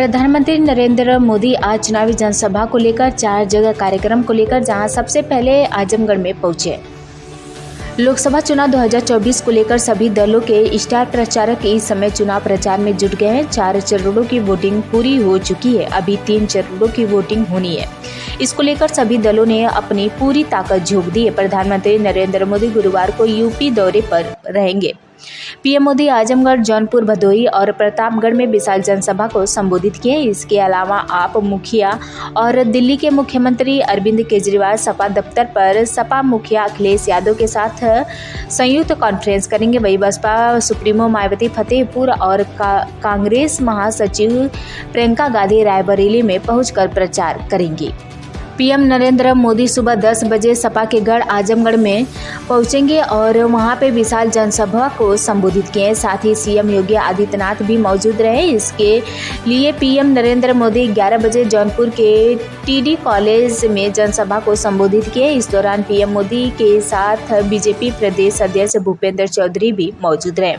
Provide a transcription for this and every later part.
प्रधानमंत्री नरेंद्र मोदी आज चुनावी जनसभा को लेकर 4 जगह कार्यक्रम को लेकर जहां सबसे पहले आजमगढ़ में पहुंचे। लोकसभा चुनाव 2024 को लेकर सभी दलों के स्टार प्रचारक इस समय चुनाव प्रचार में जुट गए हैं। 4 चरणों की वोटिंग पूरी हो चुकी है, अभी 3 चरणों की वोटिंग होनी है। इसको लेकर सभी दलों ने अपनी पूरी ताकत झोंक दी है। प्रधानमंत्री नरेंद्र मोदी गुरुवार को यूपी दौरे पर रहेंगे। पीएम मोदी आजमगढ़, जौनपुर, भदोही और प्रतापगढ़ में विशाल जनसभा को संबोधित किए। इसके अलावा आप मुखिया और दिल्ली के मुख्यमंत्री अरविंद केजरीवाल सपा दफ्तर पर सपा मुखिया अखिलेश यादव के साथ संयुक्त कॉन्फ्रेंस करेंगे। वही बसपा सुप्रीमो मायावती फतेहपुर और कांग्रेस महासचिव प्रियंका गांधी रायबरेली में पहुंचकर प्रचार करेंगी। पीएम नरेंद्र मोदी सुबह 10 बजे सपा के गढ़ आजमगढ़ में पहुंचेंगे और वहां पे विशाल जनसभा को संबोधित किए। साथ ही सीएम योगी आदित्यनाथ भी मौजूद रहे। इसके लिए पीएम नरेंद्र मोदी 11 बजे जौनपुर के टीडी कॉलेज में जनसभा को संबोधित किए। इस दौरान पीएम मोदी के साथ बीजेपी प्रदेश अध्यक्ष भूपेंद्र चौधरी भी मौजूद रहे।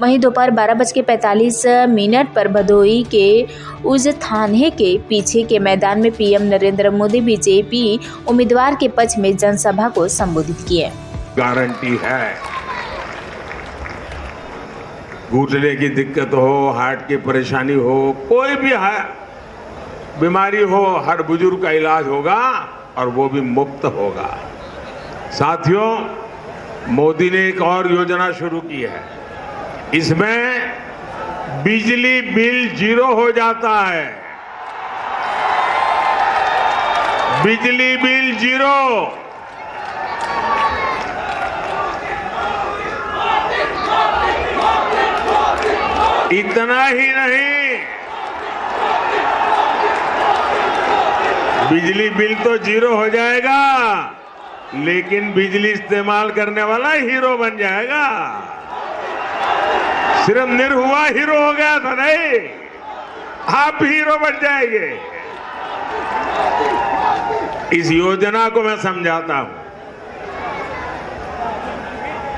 वहीं दोपहर 12:45 पर भदोही के उज थाने के पीछे के मैदान में पीएम नरेंद्र मोदी बीजेपी उम्मीदवार के पक्ष में जनसभा को संबोधित किए। गारंटी है, घुटने की दिक्कत हो, हार्ट की परेशानी हो, कोई भी बीमारी हो, हर बुजुर्ग का इलाज होगा और वो भी मुफ्त होगा। साथियों, मोदी ने एक और योजना शुरू की है। इसमें बिजली बिल 0 हो जाता है। बिजली बिल 0। इतना ही नहीं, बिजली बिल तो 0 हो जाएगा, लेकिन बिजली इस्तेमाल करने वाला हीरो बन जाएगा। सिर्फ निरहुआ हीरो हो गया था नहीं, आप हीरो बन जाएंगे। इस योजना को मैं समझाता हूं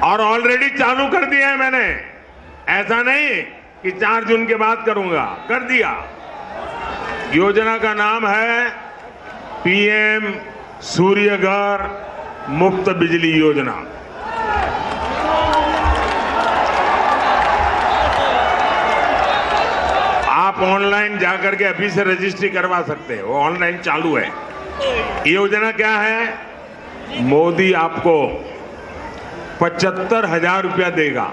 और ऑलरेडी चालू कर दिया है मैंने। ऐसा नहीं कि 4 जून के बाद करूंगा, कर दिया। योजना का नाम है पीएम सूर्यघर मुफ्त बिजली योजना। आप ऑनलाइन जाकर के अभी से रजिस्ट्री करवा सकते हैं, वो ऑनलाइन चालू है। योजना क्या है? मोदी आपको 75,000 रुपया देगा।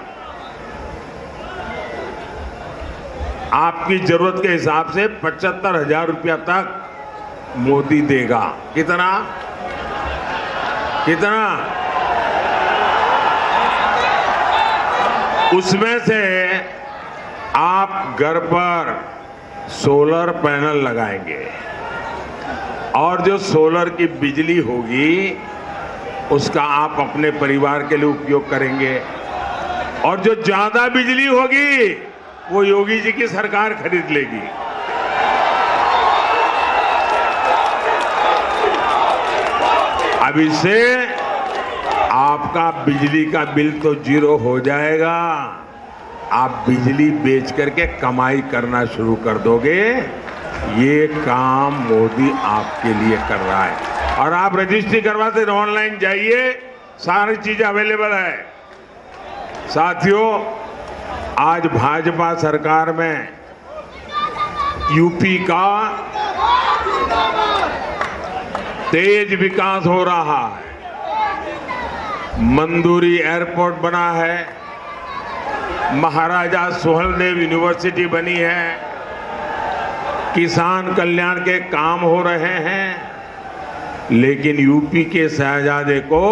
आपकी जरूरत के हिसाब से 75,000 रुपया तक मोदी देगा। कितना? उसमें से आप घर पर सोलर पैनल लगाएंगे और जो सोलर की बिजली होगी उसका आप अपने परिवार के लिए उपयोग करेंगे और जो ज्यादा बिजली होगी वो योगी जी की सरकार खरीद लेगी। अब इससे आपका बिजली का बिल तो 0 हो जाएगा, आप बिजली बेच करके कमाई करना शुरू कर दोगे। ये काम मोदी आपके लिए कर रहा है और आप रजिस्ट्री करवाते हैं, ऑनलाइन जाइए, सारी चीजें अवेलेबल है। साथियों, आज भाजपा सरकार में यूपी का तेज विकास हो रहा है। मंदुरी एयरपोर्ट बना है, महाराजा सुहेलदेव यूनिवर्सिटी बनी है, किसान कल्याण के काम हो रहे हैं। लेकिन यूपी के शहजादे को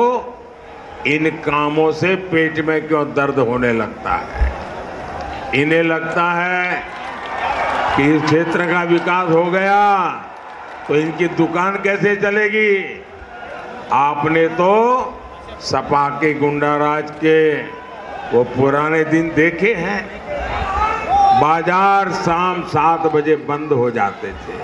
इन कामों से पेट में क्यों दर्द होने लगता है? इन्हें लगता है कि इस क्षेत्र का विकास हो गया तो इनकी दुकान कैसे चलेगी। आपने तो सपा के गुंडाराज के वो पुराने दिन देखे हैं। बाजार शाम 7 बजे बंद हो जाते थे,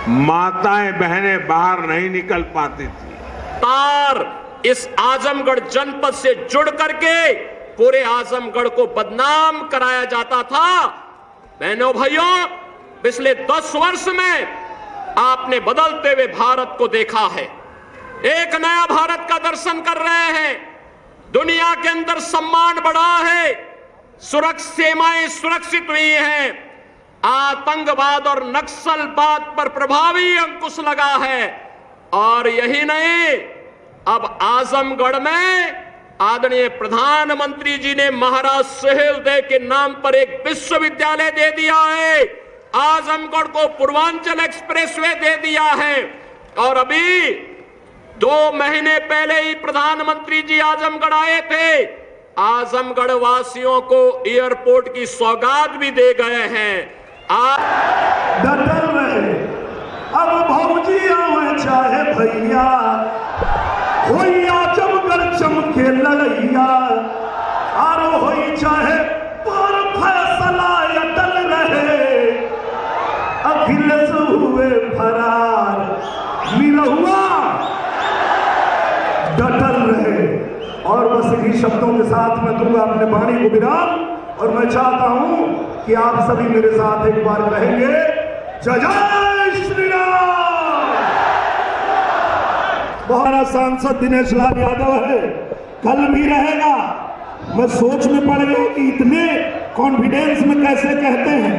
माताएं बहनें बाहर नहीं निकल पाती थी। तार इस आजमगढ़ जनपद से जुड़ करके पूरे आजमगढ़ को बदनाम कराया जाता था। बहनों भाइयों, पिछले 10 वर्ष में आपने बदलते हुए भारत को देखा है। एक नया भारत का दर्शन कर रहे हैं। दुनिया के अंदर सम्मान बढ़ा है, सीमाएं सुरक्षित हुई हैं, आतंकवाद और नक्सलवाद पर प्रभावी अंकुश लगा है। और यही नहीं, अब आजमगढ़ में आदरणीय प्रधानमंत्री जी ने महाराज सुहेलदेव के नाम पर एक विश्वविद्यालय दे दिया है। आजमगढ़ को पूर्वांचल एक्सप्रेसवे दे दिया है। और अभी 2 महीने पहले ही प्रधानमंत्री जी आजमगढ़ आए थे। आजमगढ़ वासियों को एयरपोर्ट की सौगात भी दे गए हैं। डटल रहे, अब भौजी आवे चाहे भैया, होई आजमगढ़ चमके लड़ैया, आरो होई चाहे पर फैसला अटल रहे, अखिलेश हुए फरार, निरहुआ डटल रहे। और बस इन्हीं शब्दों के साथ मैं दूंगा अपने वाणी को विराम। और मैं चाहता हूं कि आप सभी मेरे साथ एक बार कहेंगे, जय जय श्री राम। हमारा सांसद दिनेश लाल यादव है, कल भी रहेगा। मैं सोच में पड़ गया कि इतने कॉन्फिडेंस में कैसे कहते हैं।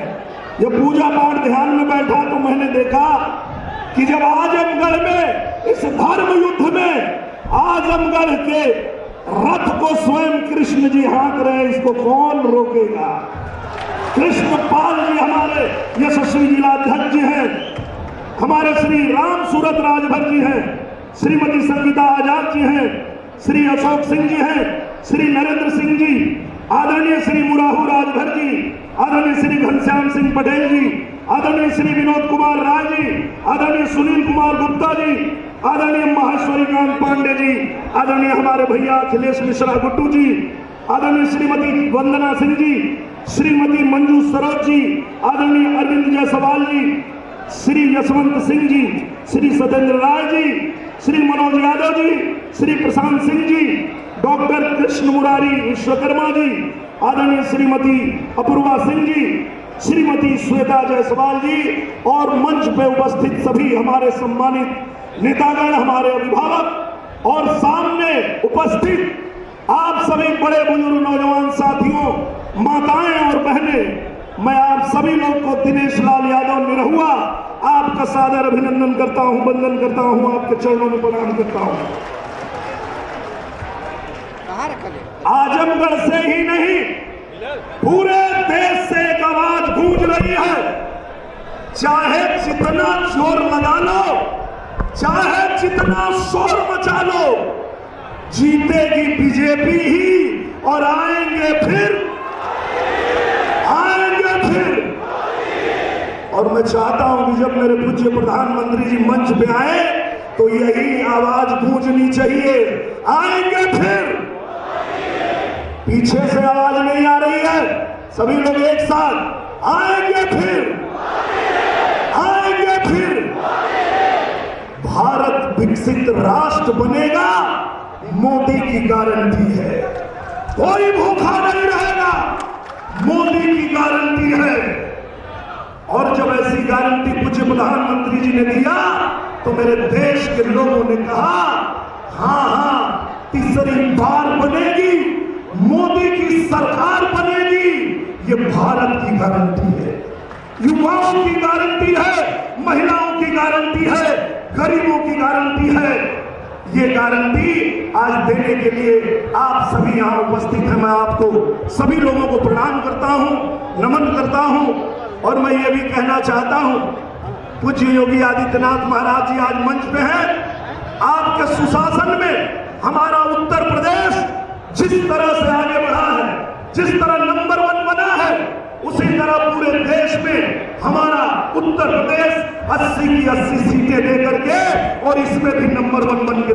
जब पूजा पाठ ध्यान में बैठा तो मैंने देखा कि जब आजमगढ़ में इस धर्म युद्ध में आजमगढ़ के रथ को स्वयं कृष्ण जी हाँक रहे, इसको कौन रोकेगा। कृष्णपाल जी हमारे यशस्वी जिलाध्यक्ष जी हैं, हमारे श्री राम सूरत राजभर जी हैं, श्रीमती संगीता आजाद जी हैं, श्री अशोक सिंह जी हैं, श्री नरेंद्र सिंह जी, आदरणीय श्री मुराहू राजभर जी, आदरणीय श्री घनश्याम सिंह पटेल जी, आदरणीय श्री विनोद कुमार राय जी, आदरणीय सुनील कुमार गुप्ता जी, आदरणीय महेश्वरी कांत पांडे जी, आदरणीय हमारे भैया अखिलेश मिश्रा गुड्डू जी, आदरणीय श्रीमती वंदना सिंह जी, श्रीमती मंजू सरोज जी, आदरणीय अरविंद जायसवाल जी, श्री यशवंत सिंह जी, श्री सत्येंद्र राय जी, श्री मनोज यादव जी, श्री प्रशांत सिंह जी, डॉक्टर कृष्ण मुरारी विश्वकर्मा जी, आदरणीय श्रीमती अपूर्वा सिंह जी, श्रीमती श्वेता जायसवाल जी और मंच पे उपस्थित सभी हमारे सम्मानित नेतागण, हमारे अभिभावक और सामने उपस्थित आप सभी बड़े बुजुर्ग नौजवान साथियों, माताएं और बहनें, मैं आप सभी लोग को दिनेश लाल यादव निरहुआ आपका सादर अभिनंदन करता हूं, वंदन करता हूं, आपके चरणों में प्रणाम करता हूं। आजमगढ़ से ही नहीं, पूरे देश से एक आवाज गूंज रही है, चाहे जितना जोर लगा लो, चाहे जितना शोर मचा लो, जीतेगी बीजेपी ही और आएंगे फिर। और मैं चाहता हूं कि जब मेरे पूज्य प्रधानमंत्री जी मंच पे आए तो यही आवाज गूंजनी चाहिए, आएंगे फिर। पीछे से आवाज नहीं आ रही है, सभी लोग एक साथ, आएंगे फिर, आएंगे फिर। भारत विकसित राष्ट्र बनेगा, मोदी की गारंटी है। कोई भूखा नहीं रहेगा, मोदी की गारंटी है। और जब ऐसी गारंटी पूज्य प्रधानमंत्री जी ने दिया तो मेरे देश के लोगों ने कहा, हाँ, तीसरी बार बनेगी, मोदी की सरकार बनेगी। ये भारत की गारंटी है, युवाओं की गारंटी है, महिलाओं की गारंटी है, गरीबों की गारंटी है। ये गारंटी आज देने के लिए आप सभी यहाँ उपस्थित हैं। मैं आपको सभी लोगों को प्रणाम करता हूँ, नमन करता हूँ। और मैं ये भी कहना चाहता हूँ, पूज्य योगी आदित्यनाथ महाराज जी आज मंच पे हैं। आपके सुशासन में हमारा उत्तर प्रदेश जिस तरह से आगे बढ़ा है, जिस तरह नंबर 1 बना है, उसी तरह पूरे देश में हमारा उत्तर प्रदेश 80 की 80 सीटें लेकर के और इसमें भी नंबर 1 बन के